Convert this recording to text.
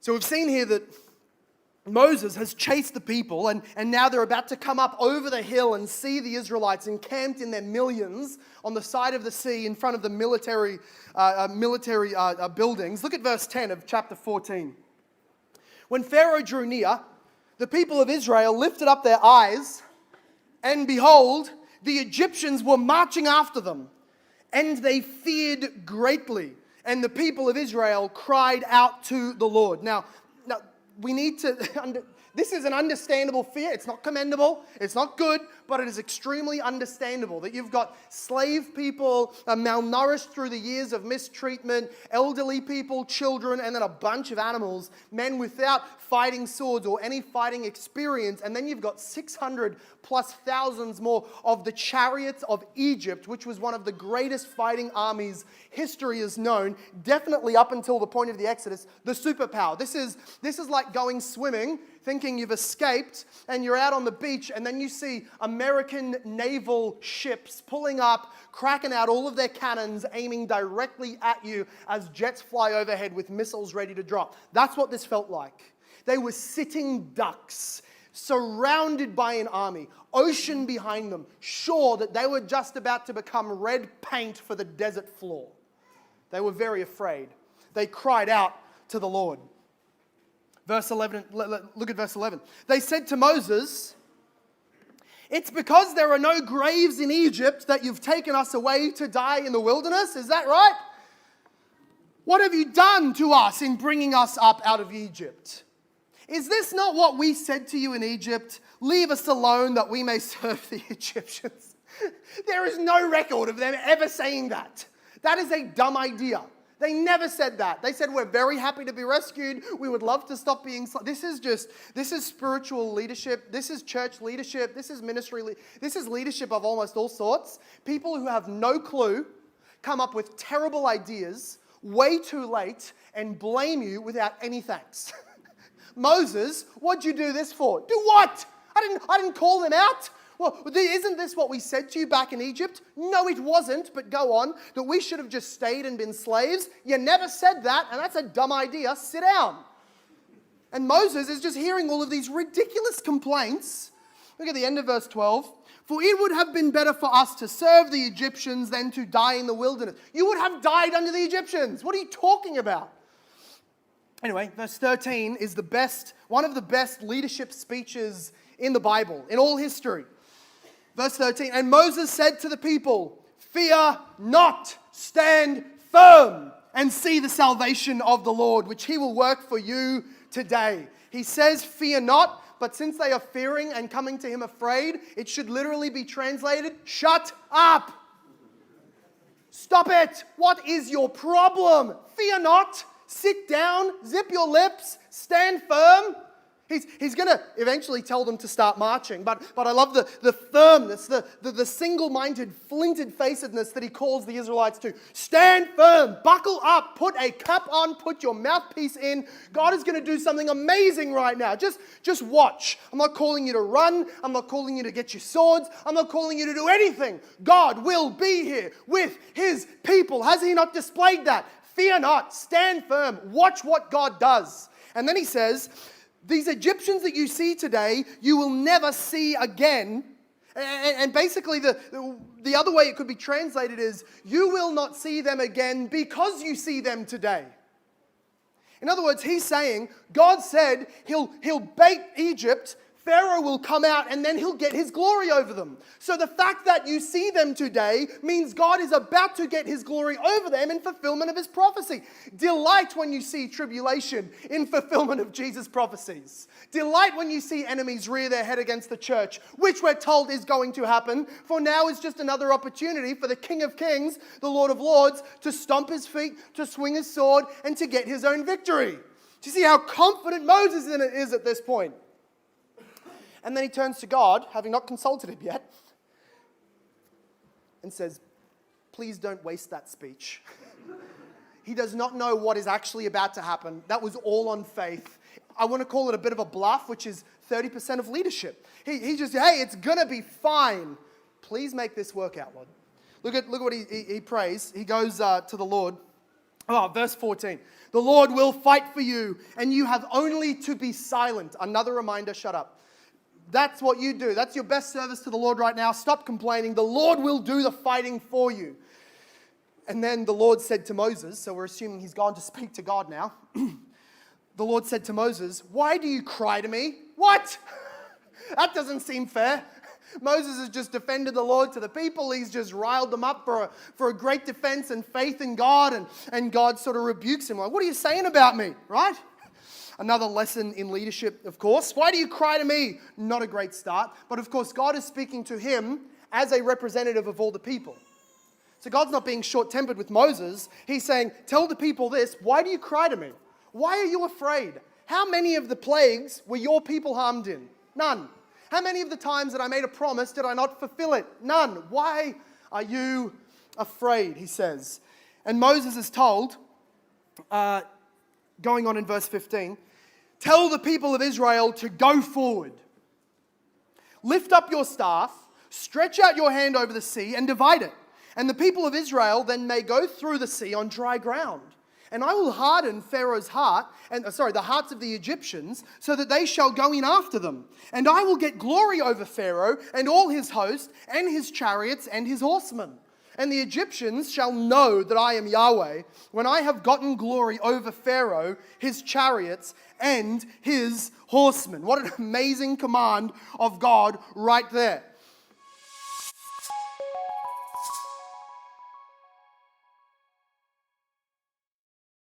So we've seen here that Moses has chased the people, and now they're about to come up over the hill and see the Israelites encamped in their millions on the side of the sea in front of the military buildings. Look at verse 10 of chapter 14. When Pharaoh drew near, the people of Israel lifted up their eyes, and behold, the Egyptians were marching after them, and they feared greatly. And the people of Israel cried out to the Lord. Now we need to, this is an understandable fear. It's not commendable. It's not good, but it is extremely understandable that you've got slave people malnourished through the years of mistreatment, elderly people, children, and then a bunch of animals, men without fighting swords or any fighting experience. And then you've got 600 plus thousands more of the chariots of Egypt, which was one of the greatest fighting armies history has known, definitely up until the point of the Exodus, the superpower. This is like going swimming, thinking you've escaped, and you're out on the beach, and then you see American naval ships pulling up, cracking out all of their cannons, aiming directly at you as jets fly overhead with missiles ready to drop. That's what this felt like. They were sitting ducks, surrounded by an army, ocean behind them, sure that they were just about to become red paint for the desert floor. They were very afraid. They cried out to the Lord. Verse 11, look at verse 11. They said to Moses, "It's because there are no graves in Egypt that you've taken us away to die in the wilderness. Is that right? What have you done to us in bringing us up out of Egypt? Is this not what we said to you in Egypt? Leave us alone that we may serve the Egyptians." There is no record of them ever saying that. That is a dumb idea. They never said that. They said, we're very happy to be rescued. We would love to stop being... This is spiritual leadership. This is church leadership. This is ministry. This is leadership of almost all sorts. People who have no clue come up with terrible ideas way too late and blame you without any thanks. Moses, what'd you do this for? Do what? I didn't call them out. Well, isn't this what we said to you back in Egypt? No, it wasn't, but go on. That we should have just stayed and been slaves? You never said that, and that's a dumb idea. Sit down. And Moses is just hearing all of these ridiculous complaints. Look at the end of verse 12. For it would have been better for us to serve the Egyptians than to die in the wilderness. You would have died under the Egyptians. What are you talking about? Anyway, verse 13 is one of the best leadership speeches in the Bible, in all history. Verse 13, and Moses said to the people, "Fear not, stand firm and see the salvation of the Lord, which he will work for you today." He says, fear not, but since they are fearing and coming to him afraid, it should literally be translated, shut up. Stop it. What is your problem? Fear not. Sit down, zip your lips, stand firm. He's going to eventually tell them to start marching, but I love the firmness, the single-minded, flinted facedness that he calls the Israelites to. Stand firm, buckle up, put a cap on, put your mouthpiece in. God is going to do something amazing right now. Just watch. I'm not calling you to run. I'm not calling you to get your swords. I'm not calling you to do anything. God will be here with his people. Has he not displayed that? Fear not, stand firm, watch what God does. And then he says, these Egyptians that you see today, you will never see again. And basically the other way it could be translated is, you will not see them again because you see them today. In other words, he's saying, God said he'll bait Egypt, Pharaoh will come out, and then he'll get his glory over them. So the fact that you see them today means God is about to get his glory over them in fulfillment of his prophecy. Delight when you see tribulation in fulfillment of Jesus' prophecies. Delight when you see enemies rear their head against the church, which we're told is going to happen. For now is just another opportunity for the King of Kings, the Lord of Lords, to stomp his feet, to swing his sword, and to get his own victory. Do you see how confident Moses is at this point? And then he turns to God, having not consulted him yet, and says, please don't waste that speech. He does not know what is actually about to happen. That was all on faith. I want to call it a bit of a bluff, which is 30% of leadership. He just, hey, it's going to be fine. Please make this work out, Lord. Look at what he prays. He goes to the Lord. Verse 14. The Lord will fight for you, and you have only to be silent. Another reminder, shut up. That's what you do. That's your best service to the Lord right now. Stop complaining. The Lord will do the fighting for you. And then the Lord said to Moses, so we're assuming he's gone to speak to God now. The Lord said to Moses, why do you cry to me? What? That doesn't seem fair. Moses has just defended the Lord to the people. He's just riled them up for a great defense and faith in God. And God sort of rebukes him. Like, what are you saying about me? Right? Another lesson in leadership, of course. Why do you cry to me? Not a great start. But of course, God is speaking to him as a representative of all the people. So God's not being short-tempered with Moses. He's saying, tell the people this. Why do you cry to me? Why are you afraid? How many of the plagues were your people harmed in? None. How many of the times that I made a promise did I not fulfill it? None. Why are you afraid, he says. And Moses is told, going on in verse 15, tell the people of Israel to go forward. Lift up your staff, stretch out your hand over the sea and divide it. And the people of Israel then may go through the sea on dry ground. And I will harden Pharaoh's heart, the hearts of the Egyptians, so that they shall go in after them. And I will get glory over Pharaoh and all his host and his chariots and his horsemen. And the Egyptians shall know that I am Yahweh when I have gotten glory over Pharaoh, his chariots, and his horsemen. What an amazing command of God right there.